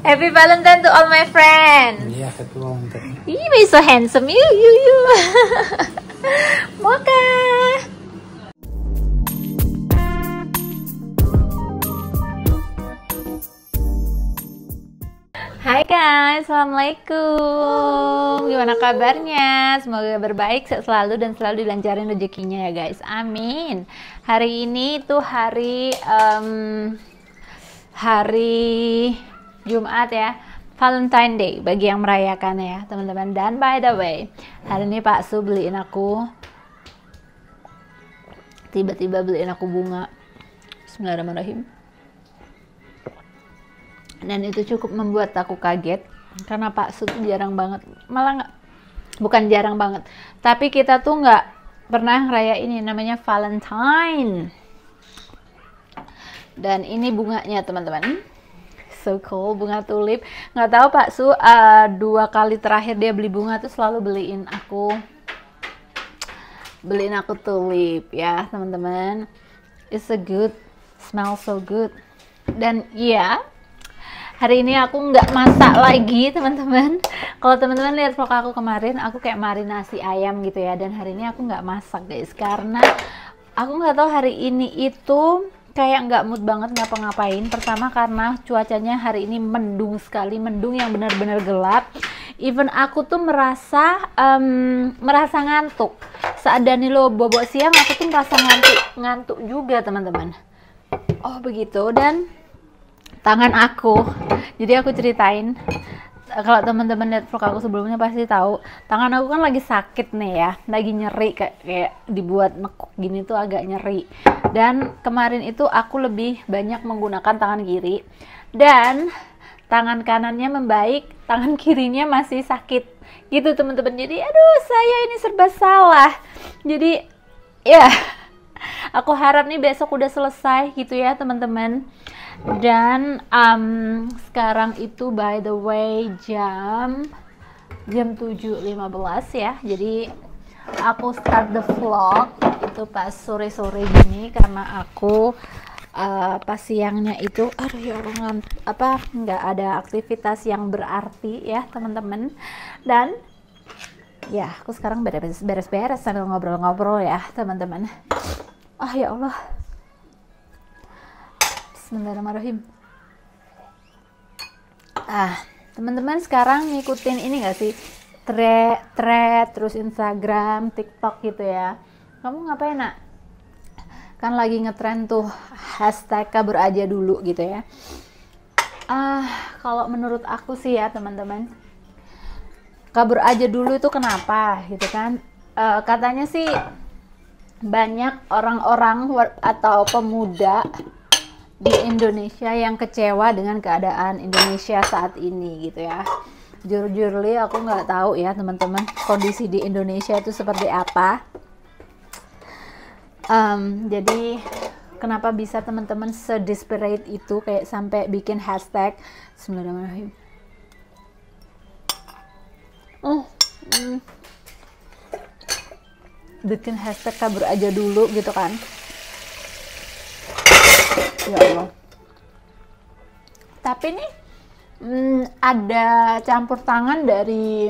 Happy Valentine to all my friends. Yeah, happy Valentine. You're so handsome, you. Mocha. Hai guys, assalamualaikum. Gimana kabarnya? Semoga berbaik, sehat selalu dan selalu dilancarin rezekinya ya guys. Amin. Hari ini tuh hari Jumat ya, Valentine Day bagi yang merayakan ya teman-teman. Dan by the way, hari ini Pak Su beliin aku, tiba-tiba beliin aku bunga. Bismillahirrahmanirrahim. Dan itu cukup membuat aku kaget karena Pak Su tuh jarang banget, malah bukan jarang banget, tapi kita tuh nggak pernah ngerayain ini namanya Valentine. Dan ini bunganya teman-teman. So cool, bunga tulip. Nggak tahu Pak Su 2 kali terakhir dia beli bunga tuh selalu beliin aku tulip ya teman-teman. It's a good, smell so good. Dan iya, hari ini aku nggak masak lagi teman-teman. Kalau teman-teman lihat vlog aku kemarin, aku kayak marinasi ayam gitu ya. Dan hari ini aku nggak masak guys, karena aku nggak tahu hari ini itu kayak nggak mood banget ngapa-ngapain. Pertama karena cuacanya hari ini mendung sekali, mendung yang benar-benar gelap. Even aku tuh merasa ngantuk. Saat Danilo bobo siang, aku tuh merasa ngantuk juga teman-teman. Oh begitu. Dan tangan aku, jadi aku ceritain, kalau teman-teman lihat vlog aku sebelumnya pasti tahu, tangan aku kan lagi sakit nih ya, lagi nyeri, kayak dibuat nekuk gini tuh agak nyeri. Dan kemarin itu aku lebih banyak menggunakan tangan kiri, dan tangan kanannya membaik, tangan kirinya masih sakit gitu teman-teman. Jadi aduh, saya ini serba salah. Jadi ya, aku harap nih besok udah selesai gitu ya teman-teman. Dan sekarang itu by the way jam 7.15 ya. Jadi aku start the vlog itu pas sore-sore gini karena aku pas siangnya itu aduh ya Allah, nggak ada aktivitas yang berarti ya teman-teman. Dan ya aku sekarang beres-beres sambil ngobrol-ngobrol ya teman-teman. Ah ya Allah, Bismillahirrahmanirrahim. Teman-teman sekarang ngikutin ini gak sih, thread terus Instagram, TikTok gitu ya. Kamu ngapain nak? Kan lagi ngetrend tuh hashtag kabur aja dulu gitu ya. Kalau menurut aku sih ya teman-teman, kabur aja dulu itu kenapa gitu kan? Katanya sih banyak orang-orang atau pemuda di Indonesia yang kecewa dengan keadaan Indonesia saat ini gitu ya. Jujur aku nggak tahu ya teman-teman kondisi di Indonesia itu seperti apa. Jadi kenapa bisa teman-teman sedesperate itu kayak sampai bikin hashtag Bismillahirrahmanirrahim. Bikin hashtag kabur aja dulu gitu kan. Ya Allah. Tapi nih ada campur tangan dari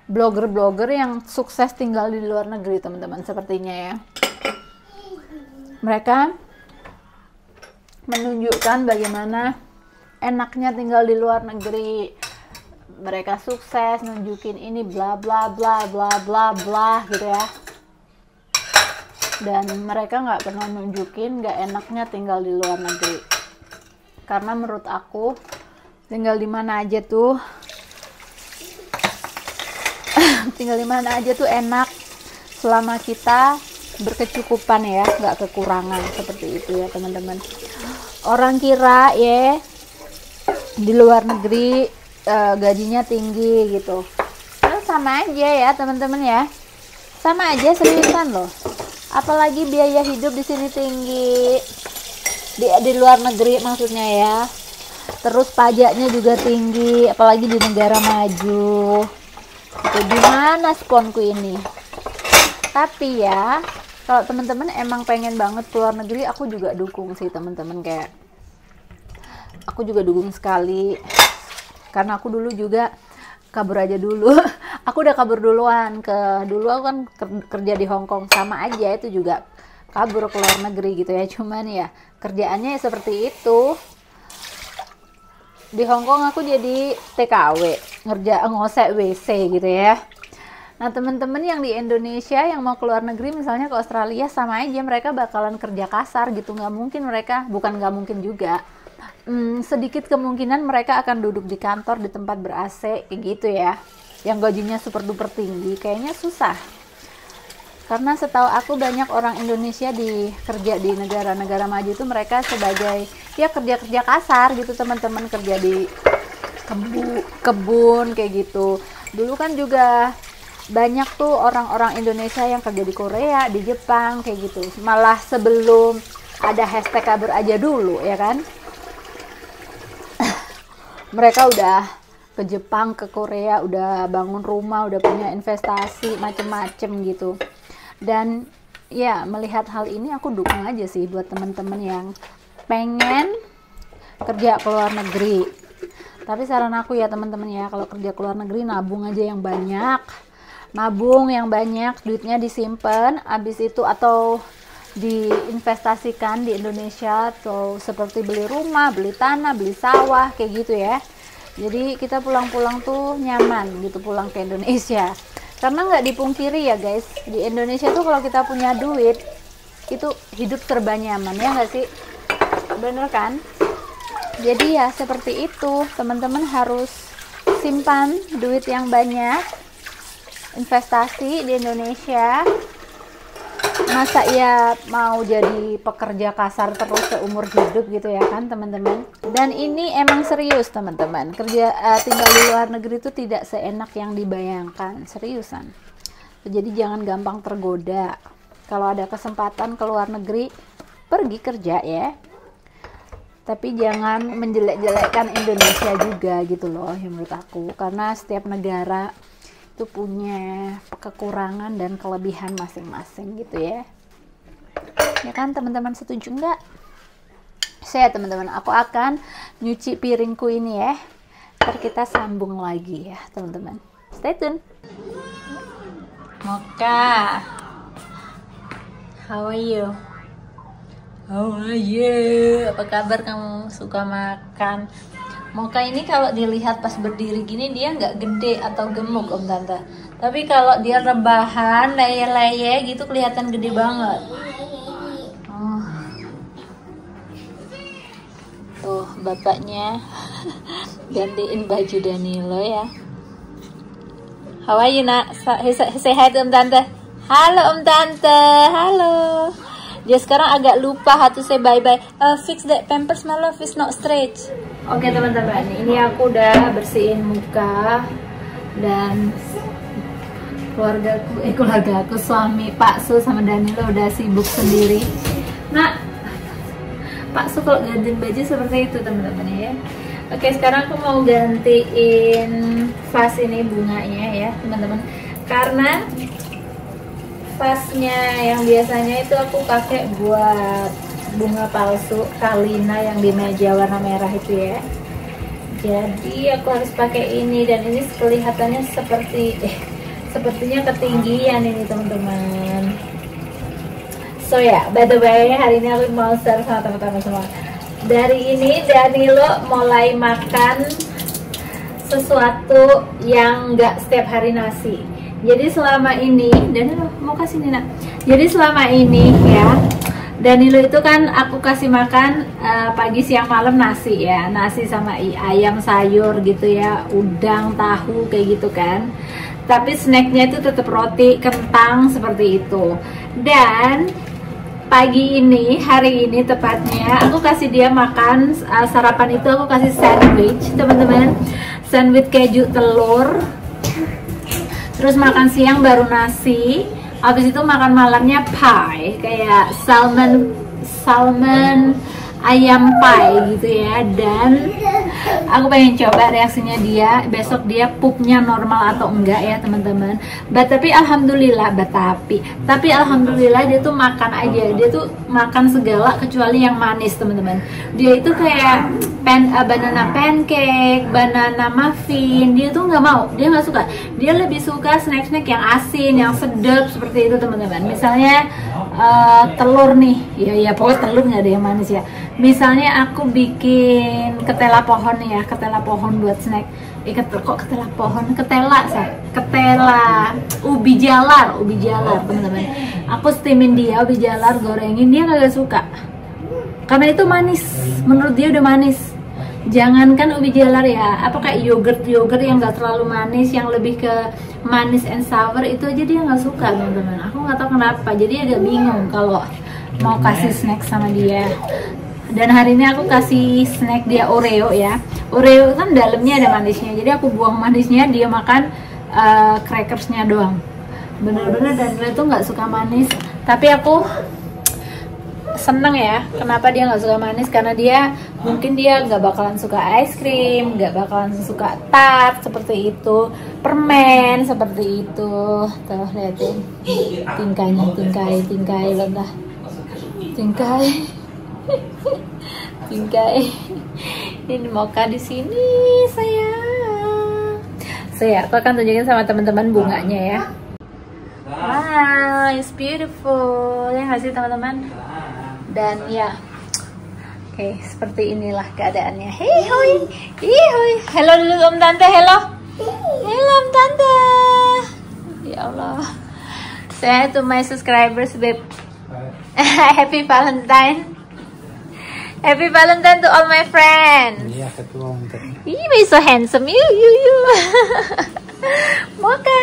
blogger-blogger yang sukses tinggal di luar negeri teman-teman sepertinya ya. Mereka menunjukkan bagaimana enaknya tinggal di luar negeri. Mereka sukses nunjukin ini bla bla bla bla bla bla gitu ya. Dan mereka nggak pernah nunjukin nggak enaknya tinggal di luar negeri. Karena menurut aku tinggal di mana aja tuh enak selama kita berkecukupan ya, nggak kekurangan seperti itu ya teman-teman. Orang kira ya di luar negeri gajinya tinggi gitu. Sama aja ya teman-teman ya, sama aja, seriusan loh. Apalagi biaya hidup di sini tinggi, di luar negeri maksudnya ya. Terus pajaknya juga tinggi, apalagi di negara maju. Itu gimana sponku ini? Tapi ya, kalau teman-teman emang pengen banget keluar negeri, aku juga dukung sih teman-teman. Kayak aku juga dukung sekali, karena aku dulu juga kabur aja dulu. Aku udah kabur duluan dulu aku kan kerja di Hong Kong, sama aja itu juga kabur ke luar negeri gitu ya. Cuman ya kerjaannya ya seperti itu. Di Hong Kong aku jadi TKW, ngosek WC gitu ya. Nah teman-teman yang di Indonesia yang mau keluar negeri, misalnya ke Australia, sama aja mereka bakalan kerja kasar gitu. Nggak mungkin mereka, bukan nggak mungkin juga, sedikit kemungkinan mereka akan duduk di kantor di tempat ber-AC kayak gitu ya, yang gajinya super duper tinggi. Kayaknya susah, karena setahu aku banyak orang Indonesia kerja di negara-negara maju itu mereka sebagai ya kerja kasar gitu teman-teman, kerja di kebun kayak gitu. Dulu kan juga banyak tuh orang-orang Indonesia yang kerja di Korea, di Jepang kayak gitu, malah sebelum ada hashtag kabur aja dulu ya kan. Mereka udah ke Jepang, ke Korea, udah bangun rumah, udah punya investasi macem-macem gitu. Dan ya melihat hal ini aku dukung aja sih buat temen-temen yang pengen kerja ke luar negeri. Tapi saran aku ya teman-teman ya, kalau kerja ke luar negeri nabung aja yang banyak. Nabung yang banyak, duitnya disimpan, habis itu atau diinvestasikan di Indonesia, atau seperti beli rumah, beli tanah, beli sawah kayak gitu ya. Jadi kita pulang-pulang tuh nyaman gitu pulang ke Indonesia. Karena nggak dipungkiri ya guys, di Indonesia tuh kalau kita punya duit itu hidup serba nyaman, ya nggak sih? Bener kan? Jadi ya seperti itu, teman-teman harus simpan duit yang banyak, investasi di Indonesia. Masa ya mau jadi pekerja kasar terus seumur hidup gitu ya kan teman-teman. Dan ini emang serius teman-teman, tinggal di luar negeri itu tidak seenak yang dibayangkan, seriusan. Jadi jangan gampang tergoda. Kalau ada kesempatan ke luar negeri, pergi kerja ya, tapi jangan menjelek-jelekkan Indonesia juga gitu loh ya menurut aku. Karena setiap negara itu punya kekurangan dan kelebihan masing-masing gitu ya. Ya kan teman-teman, setuju nggak? Saya teman-teman, aku akan nyuci piringku ini ya. Ntar kita sambung lagi ya teman-teman. Stay tune. Mocha, how are you? How are you? Apa kabar kamu? Suka makan? Mocha ini kalau dilihat pas berdiri gini dia nggak gede atau gemuk om tante, tapi kalau dia rebahan leye-leye gitu kelihatan gede banget. Oh. Tuh bapaknya gantiin baju Danilo ya. How are you nak? Say hi to om tante. Halo om tante, halo. Dia sekarang agak lupa how to say bye-bye. Fix that pampers, my love, is not straight. Oke teman-teman, ini aku udah bersihin muka. Dan keluarga aku, suami Pak Su sama Danilo udah sibuk sendiri. Nah, Pak Su kalau gantiin baju seperti itu teman-teman ya. Oke, sekarang aku mau gantiin vas ini bunganya ya teman-teman. Karena vasnya yang biasanya itu aku pakai buat bunga palsu Kalina yang di meja warna merah itu ya. Jadi aku harus pakai ini, dan ini kelihatannya sepertinya ketinggian ini teman-teman. So ya, by the way, hari ini aku mau share sama teman-teman semua. Dari ini Danilo mulai makan sesuatu yang nggak setiap hari nasi. Jadi selama ini, Danilo mau kasih nih nak. Jadi selama ini ya, Danilo itu kan aku kasih makan pagi siang malam nasi ya, nasi sama ayam sayur gitu ya, udang, tahu kayak gitu kan. Tapi snacknya itu tetap roti, kentang seperti itu. Dan pagi ini, hari ini tepatnya, aku kasih dia makan sarapan itu aku kasih sandwich teman-teman, sandwich keju telur. Terus makan siang baru nasi, habis itu makan malamnya pie kayak salmon ayam pie gitu ya. Dan aku pengen coba reaksinya dia besok, dia pupnya normal atau enggak ya teman-teman. Tapi alhamdulillah, tapi alhamdulillah dia tuh makan aja, dia tuh makan segala kecuali yang manis teman-teman. Dia itu kayak banana pancake, banana muffin, dia tuh nggak mau, dia nggak suka. Dia lebih suka snack-snack yang asin, yang sedap seperti itu teman-teman. Misalnya telur nih, ya pokoknya telur nggak ada yang manis ya. Misalnya aku bikin ketela pohon nih ya, ketela pohon buat snack. Ketela pohon, ketela ubi jalar teman-teman. Aku steamin dia ubi jalar, gorengin, dia nggak suka karena itu manis, menurut dia udah manis. Jangankan ubi jalar ya, apa kayak yogurt yang nggak terlalu manis, yang lebih ke manis and sour, itu aja dia nggak suka teman-teman. Aku nggak tahu kenapa, jadi agak bingung kalau mau kasih snack sama dia. Dan hari ini aku kasih snack dia Oreo ya. Oreo kan dalamnya ada manisnya, jadi aku buang manisnya, dia makan crackersnya doang. Bener-bener, dan dia tuh nggak suka manis. Tapi aku seneng ya, kenapa dia nggak suka manis, karena mungkin dia nggak bakalan suka es krim, nggak bakalan suka tart seperti itu, permen seperti itu. Tuh liatin tingkahnya, tingkai ini Mocha di sini saya aku akan tunjukin sama teman-teman bunganya ya. Wow, it's beautiful ya nggak sih teman-teman. Dan ya, oke, seperti inilah keadaannya. Hey hoi, hello dulu Om Tante, hello Om Tante. Ya Allah, say to my subscribers, babe. Happy Valentine to all my friends. Yeah, happy Valentine. You're so handsome, you. Mocha.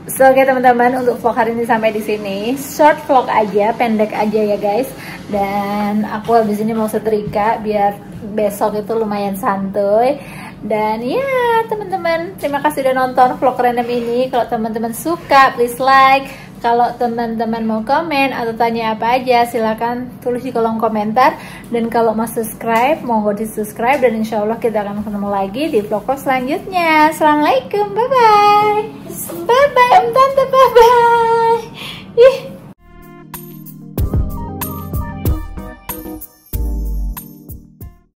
So oke teman-teman, untuk vlog hari ini sampai di sini. Short vlog aja, pendek aja ya guys. Dan aku habis ini mau setrika biar besok itu lumayan santuy. Dan ya teman-teman, terima kasih udah nonton vlog random ini. Kalau teman-teman suka, please like. Kalau teman-teman mau komen atau tanya apa aja, silahkan tulis di kolom komentar. Dan kalau mau subscribe, monggo di subscribe. Dan insya Allah kita akan ketemu lagi di vlog selanjutnya. Assalamualaikum, bye bye Om Tante, bye bye.